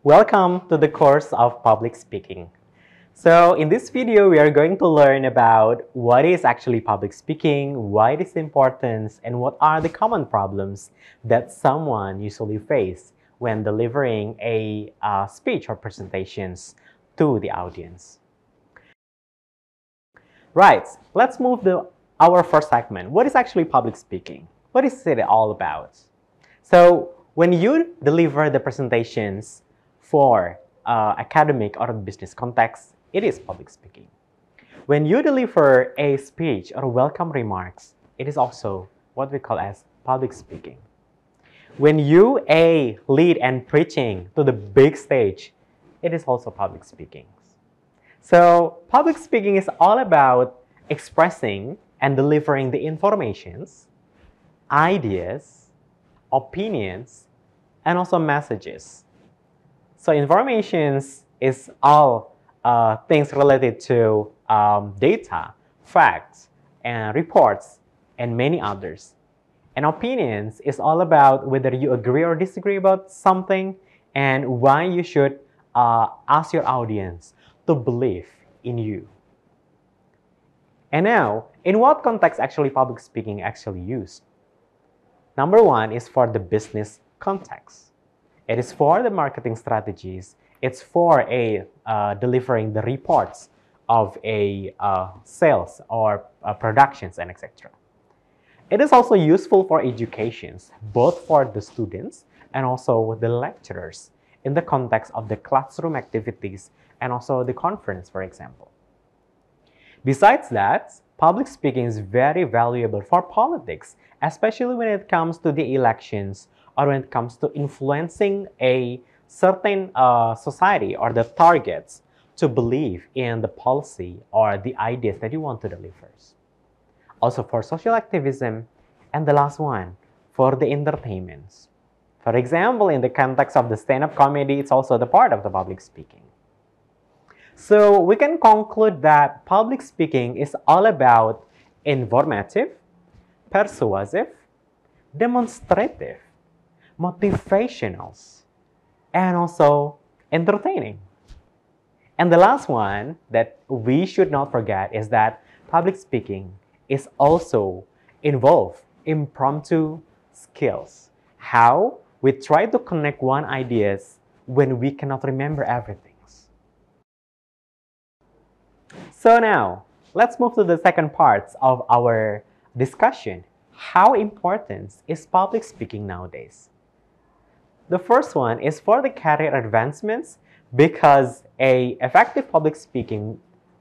Welcome to the course of public speaking. So in this video, we are going to learn about what is actually public speaking, why it is important, and what are the common problems that someone usually face when delivering a speech or presentations to the audience. Right, let's move to our first segment. What is actually public speaking? What is it all about? So when you deliver the presentations for academic or business context, it is public speaking. When you deliver a speech or welcome remarks, it is also what we call as public speaking. When you lead and preaching to the big stage, it is also public speaking. So public speaking is all about expressing and delivering the informations, ideas, opinions, and also messages. So informations is all things related to data, facts, and reports, and many others. And opinions is all about whether you agree or disagree about something and why you should ask your audience to believe in you. And now, in what context actually public speaking actually used? Number one is for the business context. It is for the marketing strategies. It's for delivering the reports of sales or productions and etc. It is also useful for educations, both for the students and also the lecturers in the context of the classroom activities and also the conference, for example. Besides that, public speaking is very valuable for politics, especially when it comes to the elections or when it comes to influencing a certain society or the targets to believe in the policy or the ideas that you want to deliver. Also for social activism, and the last one, for the entertainments. For example, in the context of the stand-up comedy, it's also the part of the public speaking. So we can conclude that public speaking is all about informative, persuasive, demonstrative, motivational, and also entertaining. And the last one that we should not forget is that public speaking is also involved impromptu skills. How we try to connect one ideas when we cannot remember everything. So now, let's move to the second part of our discussion. How important is public speaking nowadays? The first one is for the career advancements because effective public speaking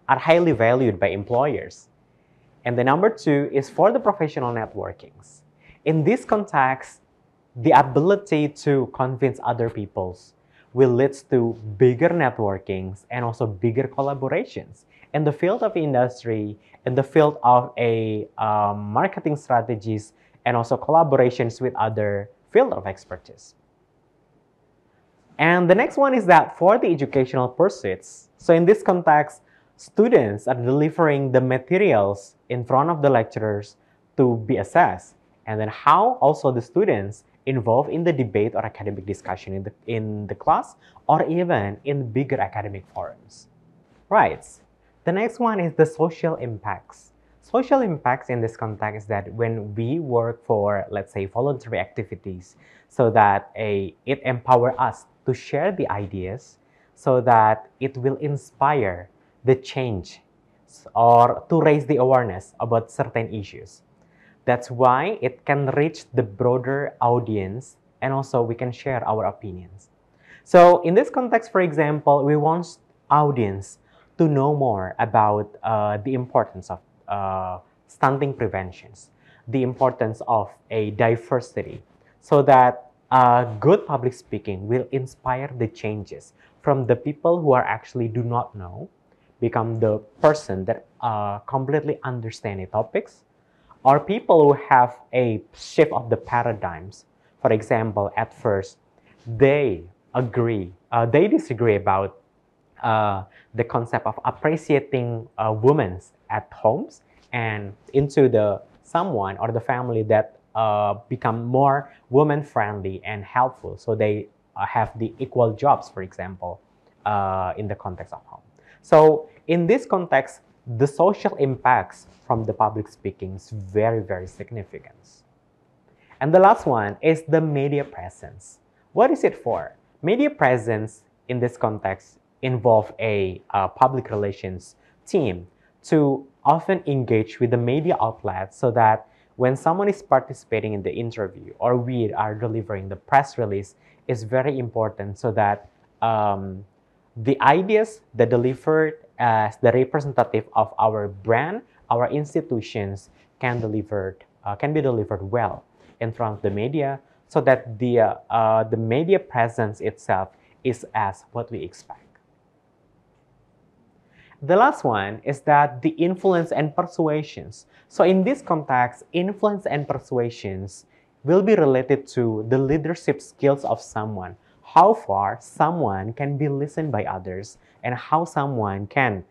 are highly valued by employers. And the number two is for the professional networkings. In this context, the ability to convince other people will lead to bigger networkings and also bigger collaborations in the field of industry, in the field of marketing strategies, and also collaborations with other field of expertise. And the next one is that for the educational pursuits. So in this context, students are delivering the materials in front of the lecturers to be assessed. And then how also the students involved in the debate or academic discussion in the class or even in bigger academic forums. Right. The next one is the social impacts. Social impacts in this context is that when we work for, let's say, voluntary activities, so that it empowers us to share the ideas so that it will inspire the change or to raise the awareness about certain issues. That's why it can reach the broader audience and also we can share our opinions. So in this context, for example, we want audience to know more about the importance of stunting preventions, the importance of a diversity, so that good public speaking will inspire the changes from the people who are actually do not know, become the person that completely understand the topics, or people who have a shift of the paradigms. For example, at first, they disagree about the concept of appreciating women at homes and into the someone or the family that become more woman-friendly and helpful. So they have the equal jobs, for example, in the context of home. So in this context, the social impacts from the public speaking is very, very significant. And the last one is the media presence. What is it for? Media presence in this context involve a public relations team to often engage with the media outlets so that when someone is participating in the interview or we are delivering the press release, is very important so that the ideas that delivered as the representative of our brand, our institutions can be delivered well in front of the media, so that the media presence itself is as what we expect. The last one is that the influence and persuasions. So in this context, influence and persuasions will be related to the leadership skills of someone, how far someone can be listened by others, and how someone can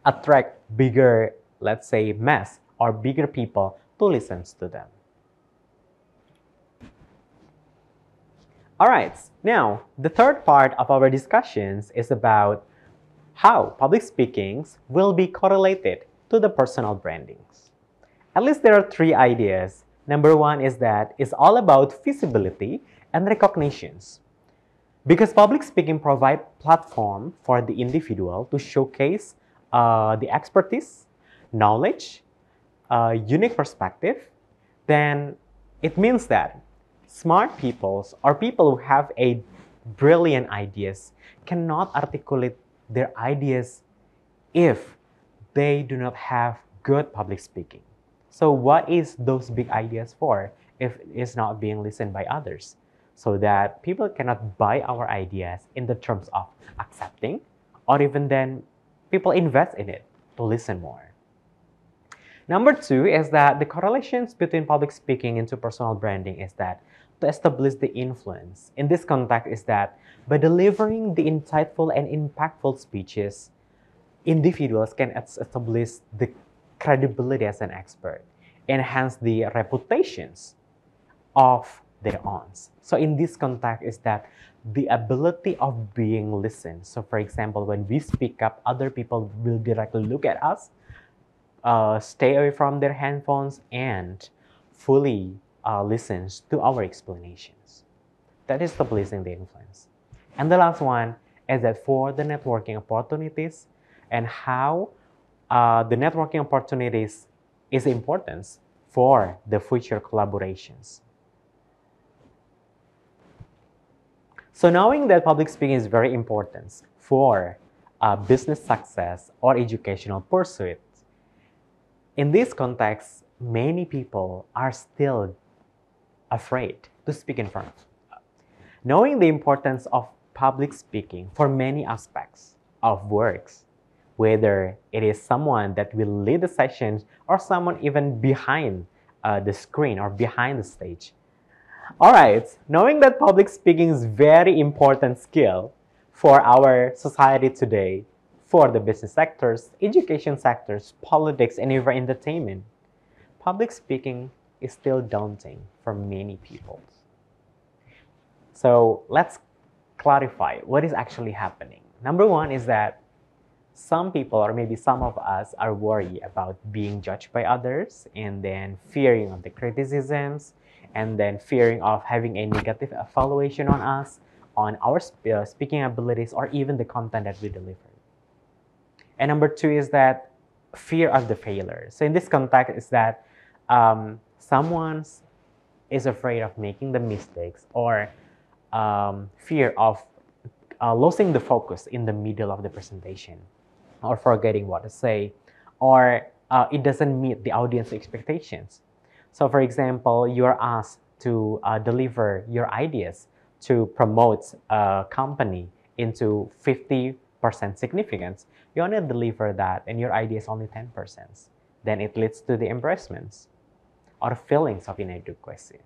attract bigger, let's say, mass or bigger people to listen to them. All right, now the third part of our discussions is about how public speakings will be correlated to the personal brandings. At least there are three ideas. Number one is that it's all about visibility and recognitions. Because public speaking provides platform for the individual to showcase the expertise, knowledge, unique perspective, then it means that smart people or people who have a brilliant ideas cannot articulate their ideas if they do not have good public speaking. So what is those big ideas for if it's not being listened by others? So that people cannot buy our ideas in the terms of accepting, or even then people invest in it to listen more. Number two is that the correlations between public speaking into personal branding is that to establish the influence. In this context is that by delivering the insightful and impactful speeches, individuals can establish the credibility as an expert, enhance the reputations of their own. So in this context is that the ability of being listened. So for example, when we speak up, other people will directly look at us, stay away from their handphones, and fully listens to our explanations. That is establishing the influence. And the last one is that for the networking opportunities and how the networking opportunities is important for the future collaborations. So knowing that public speaking is very important for business success or educational pursuits, in this context, many people are still afraid to speak in front. Knowing the importance of public speaking for many aspects of works, whether it is someone that will lead the sessions or someone even behind the screen or behind the stage. All right, knowing that public speaking is very important skill for our society today, for the business sectors, education sectors, politics, and even entertainment, public speaking is still daunting for many people. So let's clarify what is actually happening. Number one is that some people, or maybe some of us, are worried about being judged by others, and then fearing of the criticisms, and then fearing of having a negative evaluation on us, on our speaking abilities, or even the content that we deliver. And number two is that fear of the failure. So in this context is that someone is afraid of making the mistakes, or fear of losing the focus in the middle of the presentation, or forgetting what to say, or it doesn't meet the audience expectations. So for example, you are asked to deliver your ideas to promote a company into 50% significance. You only deliver that and your idea is only 10%. Then it leads to the embarrassments or feelings of inadequacy.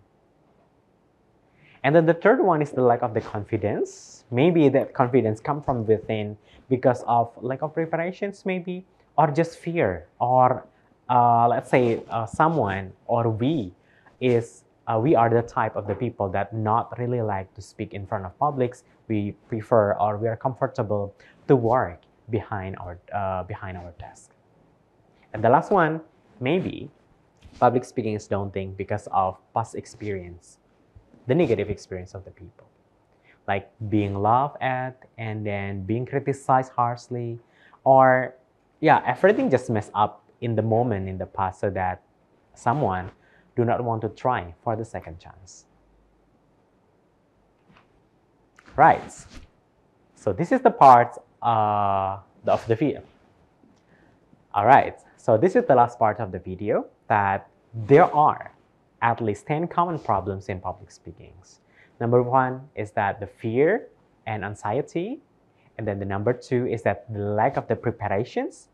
And then the third one is the lack of the confidence. Maybe that confidence comes from within because of lack of preparations maybe, or just fear, or let's say someone or we is we are the type of the people that not really like to speak in front of publics. We prefer, or we are comfortable to work behind our desk. And the last one, maybe public speaking is daunting because of past experience, the negative experience of the people, like being laughed at and then being criticized harshly, or everything just messed up in the moment in the past, so that someone do not want to try for the second chance. Right. So this is the part of the video. All right. So this is the last part of the video, that there are at least 10 common problems in public speaking. Number 1 is that the fear and anxiety. And then the number 2 is that the lack of the preparations,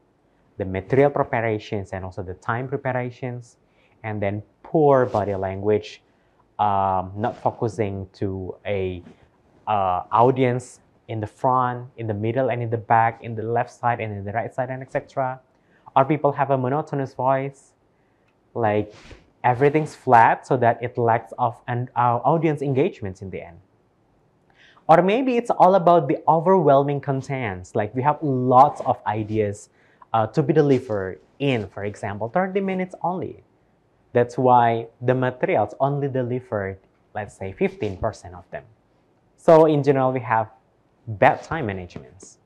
the material preparations, and also the time preparations. And then poor body language, not focusing to a audience in the front, in the middle, and in the back, in the left side and in the right side, and etc. Or people have a monotonous voice, like everything's flat, so that it lacks of an audience engagements in the end. Or maybe it's all about the overwhelming contents, like we have lots of ideas to be delivered in, for example, 30 minutes only. That's why the materials only delivered, let's say, 15% of them. So in general, we have bad time management.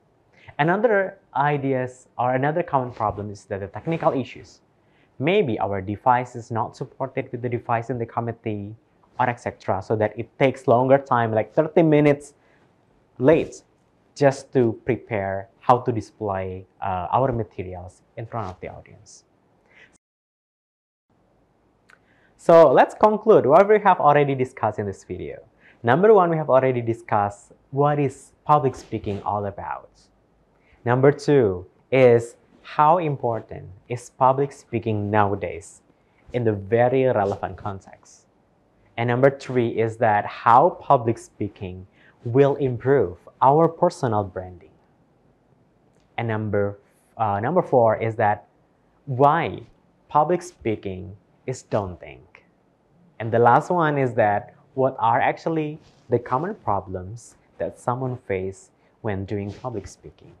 Another ideas or another common problem is that the technical issues. Maybe our device is not supported with the device in the committee, or etc. So that it takes longer time, like 30 minutes late, just to prepare how to display our materials in front of the audience. So let's conclude what we have already discussed in this video. Number 1, we have already discussed what is public speaking all about. Number 2 is how important is public speaking nowadays in the very relevant context. And number 3 is that how public speaking will improve our personal branding. And number 4 is that why public speaking is daunting. And the last one is that what are actually the common problems that someone face when doing public speaking.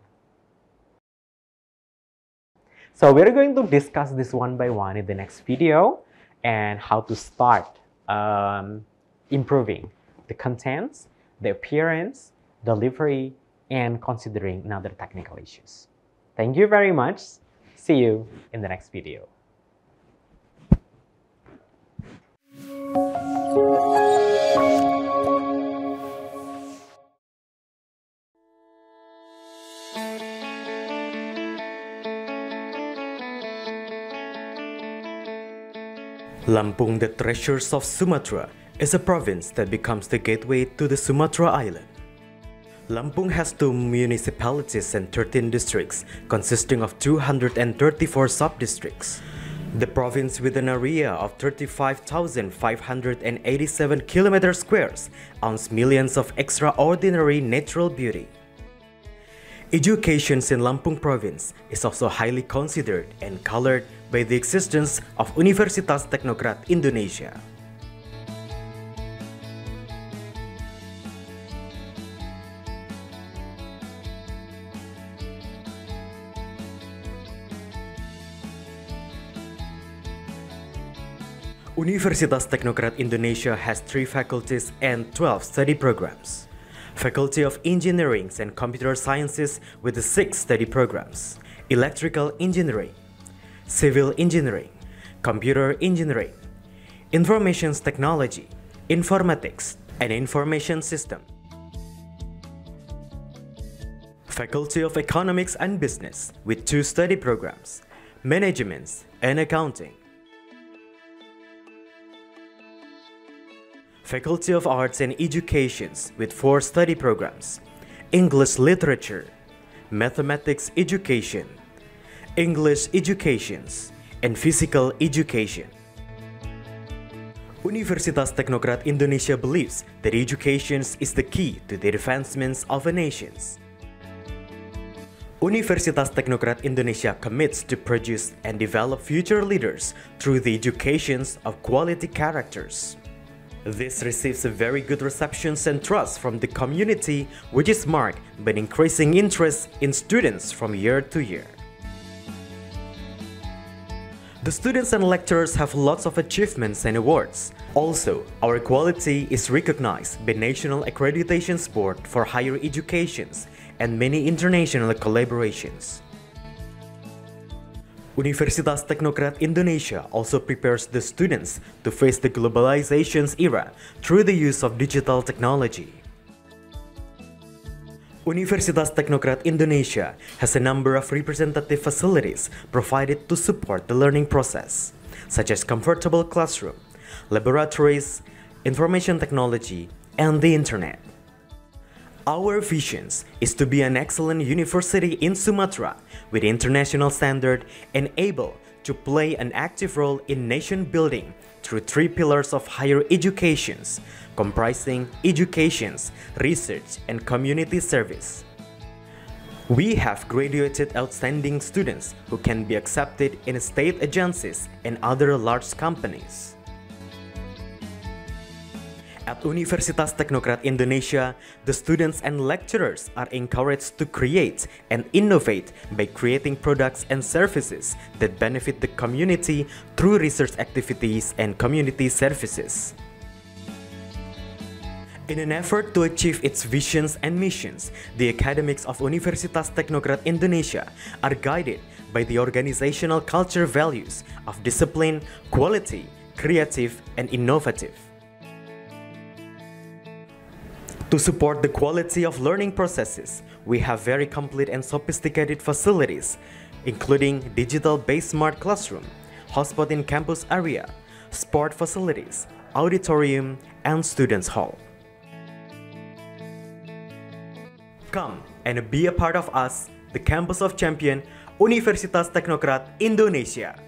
So we're going to discuss this one by one in the next video, and how to start improving the contents, the appearance, delivery, and considering other technical issues. Thank you very much. See you in the next video. Lampung, the Treasures of Sumatra, is a province that becomes the gateway to the Sumatra Island. Lampung has 2 municipalities and 13 districts, consisting of 234 sub-districts. The province, with an area of 35,587 km squares, owns millions of extraordinary natural beauty. Education in Lampung province is also highly considered and colored by the existence of Universitas Teknokrat Indonesia. Universitas Teknokrat Indonesia has 3 faculties and 12 study programs. Faculty of Engineering and Computer Sciences with the 6 study programs: Electrical Engineering, Civil Engineering, Computer Engineering, Information Technology, Informatics, and Information System. Faculty of Economics and Business with 2 study programs: Management and Accounting. Faculty of Arts and Educations with 4 study programs: English Literature, Mathematics Education, English Educations, and Physical Education. Universitas Teknokrat Indonesia believes that education is the key to the advancement of a nation. Universitas Teknokrat Indonesia commits to produce and develop future leaders through the education of quality characters. This receives a very good reception and trust from the community, which is marked by an increasing interest in students from year to year. The students and lecturers have lots of achievements and awards. Also, our quality is recognized by National Accreditation Board for Higher Education and many international collaborations. Universitas Teknokrat Indonesia also prepares the students to face the globalization's era through the use of digital technology. Universitas Teknokrat Indonesia has a number of representative facilities provided to support the learning process, such as comfortable classroom, laboratories, information technology, and the internet. Our vision is to be an excellent university in Sumatra with international standard and able to play an active role in nation building through 3 pillars of higher education, comprising education, research, and community service. We have graduated outstanding students who can be accepted in state agencies and other large companies. At Universitas Teknokrat Indonesia, the students and lecturers are encouraged to create and innovate by creating products and services that benefit the community through research activities and community services. In an effort to achieve its visions and missions, the academics of Universitas Teknokrat Indonesia are guided by the organizational culture values of discipline, quality, creative, and innovative. To support the quality of learning processes, we have very complete and sophisticated facilities, including digital-based smart classroom, hotspot in campus area, sport facilities, auditorium, and students' hall. Come and be a part of us, the Campus of Champion, Universitas Teknokrat Indonesia.